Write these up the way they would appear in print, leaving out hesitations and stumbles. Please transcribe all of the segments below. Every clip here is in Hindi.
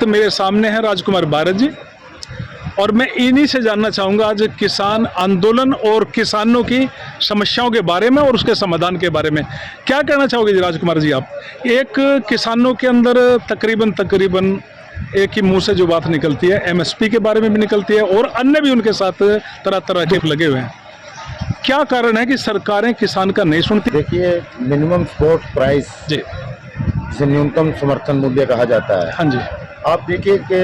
वक्त मेरे सामने हैं राजकुमार भारत जी, और मैं इन्हीं से जानना चाहूँगा आज किसान आंदोलन और किसानों की समस्याओं के बारे में और उसके समाधान के बारे में। क्या कहना चाहोगे जी राजकुमार जी आप? एक किसानों के अंदर तकरीबन एक ही मुंह से जो बात निकलती है एमएसपी के बारे में भी निकलती है और अन्य भी उनके साथ तरह तरह के लगे हुए हैं। क्या कारण है कि सरकारें किसान का नहीं सुनती? देखिए, मिनिमम सपोर्ट प्राइस जी, जिसे न्यूनतम समर्थन मूल्य कहा जाता है। हाँ जी, आप देखिए कि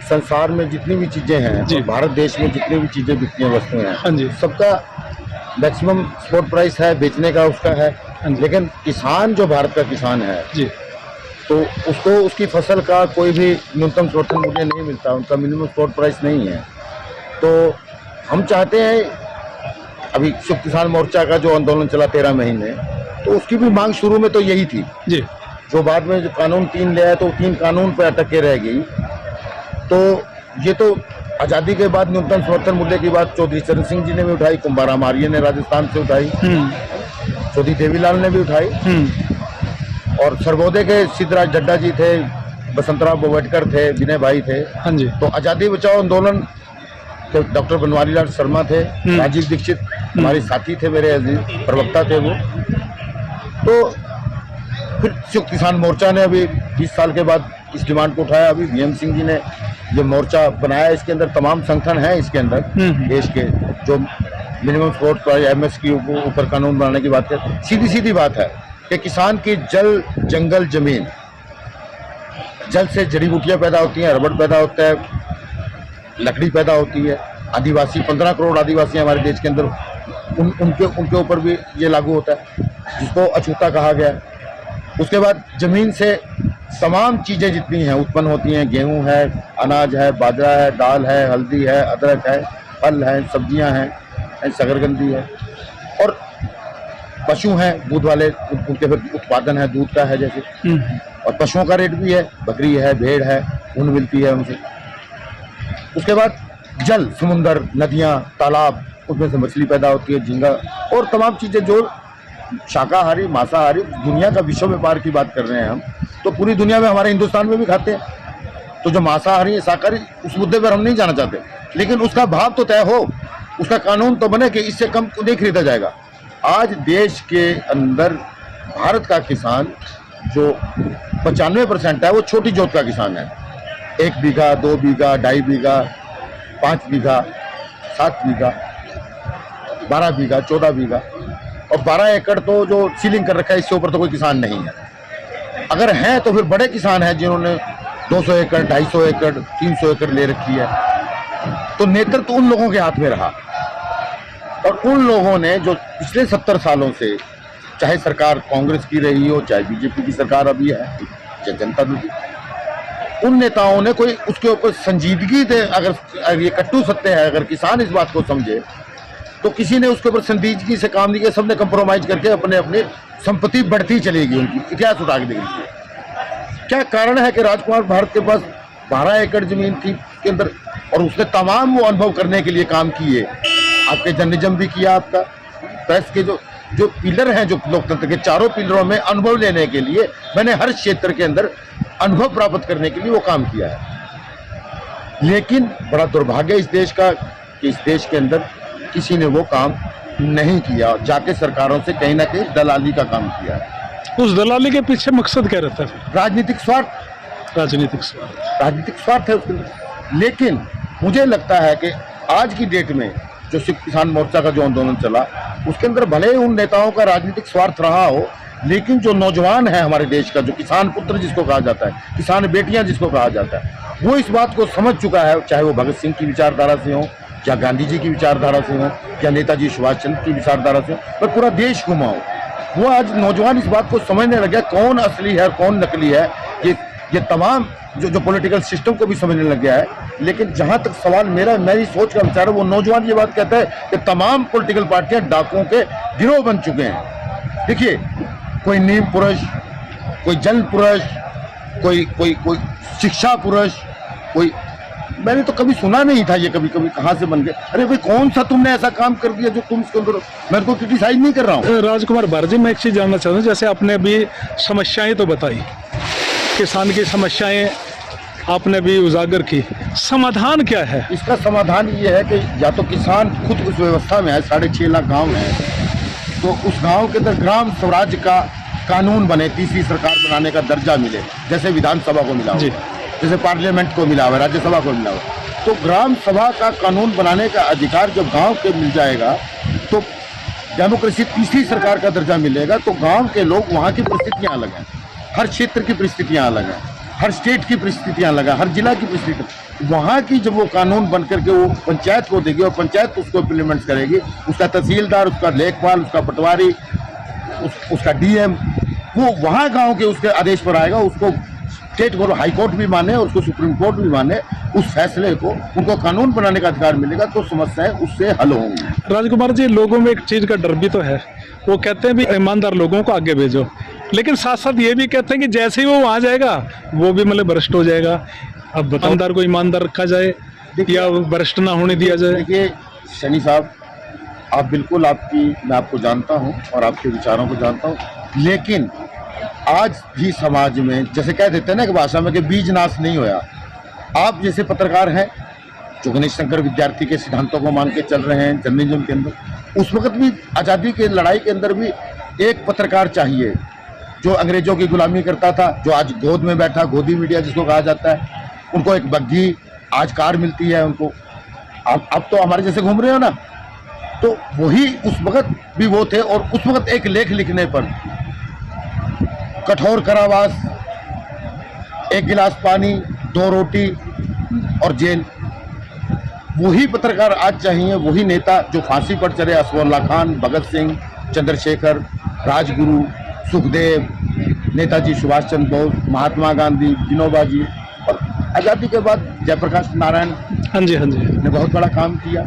संसार में जितनी भी चीजें हैं, जी, भारत देश में जितनी भी चीजें बिकती हैं, वस्तुएं हैं, हाँ जी, सबका मैक्सिमम सपोर्ट प्राइस है, बेचने का उसका है। हाँ जी, लेकिन किसान, जो भारत का किसान है, जी, तो उसको उसकी फसल का कोई भी न्यूनतम समर्थन मूल्य नहीं मिलता, उनका मिनिमम सपोर्ट प्राइस नहीं है। तो हम चाहते हैं, अभी संयुक्त किसान मोर्चा का जो आंदोलन चला 13 महीने, तो उसकी भी मांग शुरू में तो यही थी, जी, जो बाद में जो कानून 3 ले आए तो 3 कानून पर अटक के रह गई। तो ये तो आज़ादी के बाद न्यूनतम समर्थन मूल्य की बात चौधरी चरण सिंह जी ने भी उठाई, कुंभाराम आर्य ने राजस्थान से उठाई, चौधरी देवीलाल ने भी उठाई, और सर्वोदय के सिद्धराज डड्डा जी थे, बसंतराव बोवटकर थे, विनय भाई थे। हाँ जी, तो आज़ादी बचाओ आंदोलन तो डॉक्टर बनवारी लाल शर्मा थे, राजीव दीक्षित हमारे साथी थे, मेरे प्रवक्ता थे वो। तो फिर संयुक्त किसान मोर्चा ने अभी 20 साल के बाद इस डिमांड को उठाया। अभी भीम सिंह जी ने जो मोर्चा बनाया, इसके अंदर तमाम संगठन हैं, इसके अंदर देश के जो मिनिमम सपोर्ट प्राइस एमएस के ऊपर कानून बनाने की बात है। सीधी सीधी बात है कि किसान की जल, जंगल, जमीन, जल से जड़ी बूटियाँ पैदा होती हैं, रबड़ पैदा होता है, लकड़ी पैदा होती है। आदिवासी 15 करोड़ आदिवासी हमारे देश के अंदर, उनके ऊपर भी ये लागू होता है, जिसको अछूता कहा गया है। उसके बाद जमीन से तमाम चीज़ें जितनी हैं उत्पन्न होती हैं, गेहूं है, अनाज है, बाजरा है, दाल है, हल्दी है, अदरक है, फल है, सब्जियां हैं, शकरकंदी है, और पशु हैं दूध वाले, उनके फिर उत्पादन है दूध का है जैसे, और पशुओं का रेट भी है, बकरी है, भेड़ है, ऊन मिलती है उनसे। उसके बाद जल, समुंदर, नदियाँ, तालाब, उसमें से मछली पैदा होती है, झींगा, और तमाम चीज़ें जो शाकाहारी, मांसाहारी, दुनिया का विश्व व्यापार की बात कर रहे हैं हम, तो पूरी दुनिया में, हमारे हिंदुस्तान में भी खाते हैं। तो जो मांसाहारी है, शाकाहारी, उस मुद्दे पर हम नहीं जाना चाहते, लेकिन उसका भाव तो तय हो, उसका कानून तो बने कि इससे कम नहीं खरीदा जाएगा। आज देश के अंदर भारत का किसान जो 95% है, वो छोटी जोत का किसान है। 1 बीघा, 2 बीघा, 2.5 बीघा, 5 बीघा, 7 बीघा, 12 बीघा, 14 बीघा, और 12 एकड़ तो जो सीलिंग कर रखा है, इससे ऊपर तो कोई किसान नहीं है। अगर हैं तो फिर बड़े किसान हैं जिन्होंने 200 एकड़, 250 एकड़, 300 एकड़ ले रखी है। तो नेतृत्व तो उन लोगों के हाथ में रहा, और उन लोगों ने जो पिछले 70 सालों से, चाहे सरकार कांग्रेस की रही हो, चाहे बीजेपी की सरकार अभी है, चाहे जनता दल की, उन नेताओं ने कोई उसके ऊपर संजीदगी दे। अगर ये कट्टू सत्य है, अगर किसान इस बात को समझे, तो किसी ने उसके ऊपर संजीदगी से काम नहीं किया। सबने कंप्रोमाइज करके अपने अपने संपत्ति बढ़ती चलेगी, उनकी इतिहास उठा के देखिए। क्या कारण है कि राजकुमार भारत के पास 12 एकड़ जमीन थी के अंदर, और उसने तमाम वो अनुभव करने के लिए काम किए। आपके जर्नलिज्म भी किया, आपका प्रेस के जो पिलर हैं, जो लोकतंत्र के चारों पिलरों में अनुभव लेने के लिए, मैंने हर क्षेत्र के अंदर अनुभव प्राप्त करने के लिए वो काम किया है। लेकिन बड़ा दुर्भाग्य इस देश का कि इस देश के अंदर किसी ने वो काम नहीं किया, जाके सरकारों से कहीं ना कहीं दलाली का काम किया है। उस दलाली के पीछे मकसद क्या रहता है? राजनीतिक स्वार्थ, राजनीतिक स्वार्थ है उसके अंदर। लेकिन मुझे लगता है कि आज की डेट में जो संयुक्त किसान मोर्चा का जो आंदोलन चला, उसके अंदर भले ही उन नेताओं का राजनीतिक स्वार्थ रहा हो, लेकिन जो नौजवान है हमारे देश का, जो किसान पुत्र जिसको कहा जाता है, किसान बेटियां जिसको कहा जाता है, वो इस बात को समझ चुका है, चाहे वो भगत सिंह की विचारधारा से हो, या गांधी जी की विचारधारा से हो, या नेताजी सुभाष चंद्र की विचारधारा से हो, पर पूरा देश घुमाओ, वो आज नौजवान इस बात को समझने लगे कौन असली है और कौन नकली है। ये तमाम जो पॉलिटिकल सिस्टम को भी समझने लग गया है। लेकिन जहां तक सवाल मेरी सोच का विचार है, वो नौजवान ये बात कहता है कि तमाम पॉलिटिकल पार्टियां डाकुओं के गिरोह बन चुके हैं। देखिए, कोई नीम पुरुष, कोई जल पुरुष, कोई शिक्षा पुरुष, कोई, मैंने तो कभी सुना नहीं था ये, कभी कहाँ से बन गए। अरे भाई, कौन सा तुमने ऐसा काम कर दिया जो तुम इसके अंदर, मैं को क्रिटिसाइज नहीं कर रहा हूँ। राजकुमार भारत जी, मैं एक चीज़ जानना चाहता हूँ, जैसे आपने अभी समस्याएं तो बताई, किसान की समस्याएं आपने भी उजागर की, समाधान क्या है? इसका समाधान ये है कि या तो किसान खुद उस व्यवस्था में है, 6.5 लाख गांव है, तो उस गांव के अंदर ग्राम स्वराज का कानून बने, तीसरी सरकार बनाने का दर्जा मिले, जैसे विधानसभा को मिला हुआ, जैसे पार्लियामेंट को मिला हुआ, राज्यसभा को मिला हुआ। तो ग्राम सभा का कानून बनाने का अधिकार जब गांव के मिल जाएगा तो डेमोक्रेसी, तीसरी सरकार का दर्जा मिलेगा, तो गांव के लोग, वहाँ की परिस्थितियाँ अलग हैं, हर क्षेत्र की परिस्थितियाँ अलग हैं, हर स्टेट की परिस्थितियाँ अलग हैं, हर जिला की परिस्थिति, वहाँ की जब वो कानून बन करके वो पंचायत को देगी और पंचायत उसको इम्प्लीमेंट करेगी, उसका तहसीलदार, उसका लेखपाल, उसका पटवारी, उसका डीएम, वो वहाँ गांव के उसके आदेश पर आएगा, उसको स्टेट को हाई कोर्ट भी माने और उसको सुप्रीम कोर्ट भी माने, उस फैसले को उनको कानून बनाने का अधिकार मिलेगा, तो समस्याएं उससे हल होंगी। राजकुमार जी, लोगों में एक चीज का डर भी तो है, वो कहते हैं भी ईमानदार लोगों को आगे भेजो, लेकिन साथ साथ ये भी कहते हैं कि जैसे ही वो वहाँ जाएगा वो भी मतलब भ्रष्ट हो जाएगा। अब ईमानदार को ईमानदार रखा जाए या भ्रष्ट ना होने दिया जाए? देखिए शनि साहब, आप बिल्कुल, मैं आपको जानता हूँ और आपके विचारों को जानता हूँ, लेकिन आज भी समाज में जैसे कह देते हैं ना कि भाषा में कि बीज नाश नहीं होया। आप जैसे पत्रकार हैं जो गणेश शंकर विद्यार्थी के सिद्धांतों को मान के चल रहे हैं जर्नलिज्म के अंदर, उस वक्त भी आज़ादी के लड़ाई के अंदर भी एक पत्रकार चाहिए जो अंग्रेजों की गुलामी करता था, जो आज गोद में बैठा, गोदी मीडिया जिसको कहा जाता है, उनको एक बग्घी आज कार मिलती है उनको, आप तो हमारे जैसे घूम रहे हो ना, तो वही उस वक्त भी वो थे। और उस वक्त एक लेख लिखने पर कठोर कारावास, 1 गिलास पानी, 2 रोटी और जेल। वही पत्रकार आज चाहिए, वही नेता जो फांसी पर चढ़े, असफाउल्लाह खान, भगत सिंह, चंद्रशेखर, राजगुरु, सुखदेव, नेताजी सुभाष चंद्र बोस, महात्मा गांधी, विनोबा जी, और आज़ादी के बाद जयप्रकाश नारायण ने बहुत बड़ा काम किया।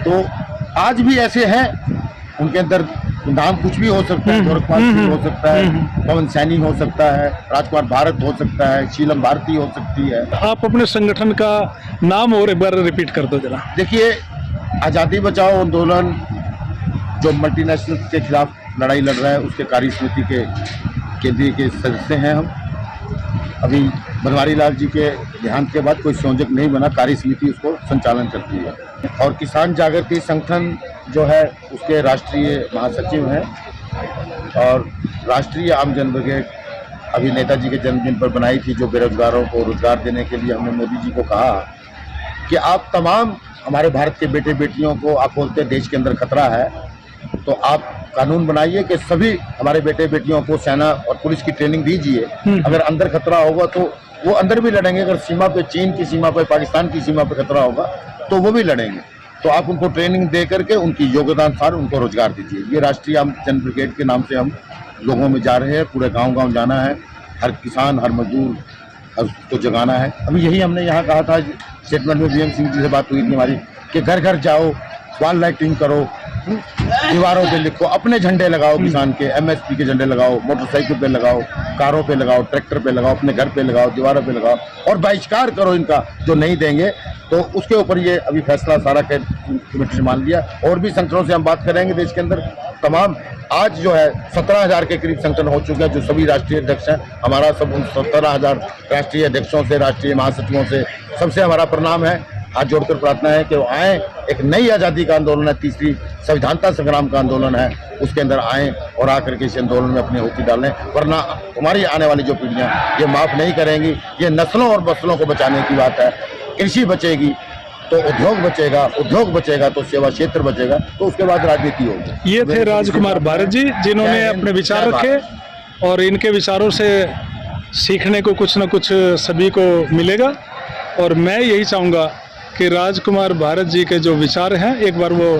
तो आज भी ऐसे हैं, उनके अंदर नाम कुछ भी हो सकता है, गोरखपाल सिंह हो सकता है, पवन सैनी हो सकता है, राजकुमार भारत हो सकता है, शीलम भारती हो सकती है। आप अपने संगठन का नाम और एक बार रिपीट कर दो जरा। देखिए, आज़ादी बचाओ आंदोलन जो मल्टीनेशनल के खिलाफ लड़ाई लड़ रहा है, उसके कार्य समिति के केंद्रीय के सदस्य हैं हम। अभी बनवारी लाल जी के देहांत के बाद कोई संयोजक नहीं बना, कार्य समिति उसको संचालन करती है। और किसान जागृति संगठन जो है उसके राष्ट्रीय महासचिव हैं, और राष्ट्रीय आम जन ब्रिगेड अभी नेताजी के जन्मदिन पर बनाई थी, जो बेरोजगारों को रोजगार देने के लिए हमने मोदी जी को कहा कि आप तमाम हमारे भारत के बेटे बेटियों को, आप बोलते हैं देश के अंदर खतरा है, तो आप कानून बनाइए कि सभी हमारे बेटे बेटियों को सेना और पुलिस की ट्रेनिंग दीजिए। अगर अंदर खतरा होगा तो वो अंदर भी लड़ेंगे, अगर सीमा पे, चीन की सीमा पे, पाकिस्तान की सीमा पे खतरा होगा तो वो भी लड़ेंगे। तो आप उनको ट्रेनिंग दे करके उनकी योग्यतानुसार उनको रोजगार दीजिए। ये राष्ट्रीय आम जन ब्रिगेड के नाम से हम लोगों में जा रहे हैं, पूरे गांव-गांव जाना है, हर किसान, हर मजदूर को जगाना है। अभी यही हमने यहाँ कहा था, स्टेटमेंट में बीएम सिंह जी से बात हुई थी हमारी, कि घर घर जाओ, वॉल लाइटिंग करो, दीवारों पे लिखो, अपने झंडे लगाओ, किसान के एमएसपी के झंडे लगाओ, मोटरसाइकिल पे लगाओ, कारों पे लगाओ, ट्रैक्टर पे लगाओ, अपने घर पे लगाओ, दीवारों पे लगाओ, और बहिष्कार करो इनका जो नहीं देंगे। तो उसके ऊपर ये अभी फैसला सारा कमेटी ने मान लिया। और भी संगठनों से हम बात करेंगे देश के अंदर तमाम। आज जो है 17,000 के करीब संगठन हो चुके हैं जो सभी राष्ट्रीय अध्यक्ष हैं। हमारा सब उन 17,000 राष्ट्रीय अध्यक्षों से, राष्ट्रीय महासचिवों से सबसे हमारा प्रणाम है, हाथ जोड़कर प्रार्थना है कि वो आए। एक नई आज़ादी का आंदोलन है, तीसरी संविधानता संग्राम का आंदोलन है, उसके अंदर आएँ और आकर के इस आंदोलन में अपनी होती डालें, वरना हमारी आने वाली जो पीढ़ियाँ ये माफ़ नहीं करेंगी। ये नस्लों और बस्लों को बचाने की बात है। कृषि बचेगी तो उद्योग बचेगा, उद्योग बचेगा तो सेवा क्षेत्र बचेगा, तो उसके बाद राजनीति होगी। ये थे राजकुमार भारत जी, जिन्होंने अपने विचार रखे, और इनके विचारों से सीखने को कुछ न कुछ सभी को मिलेगा। और मैं यही चाहूँगा कि राजकुमार भारत जी के जो विचार हैं एक बार वो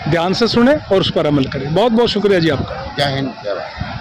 ध्यान से सुने और उस पर अमल करें। बहुत बहुत शुक्रिया जी आपका। जय हिंद, जय भारत।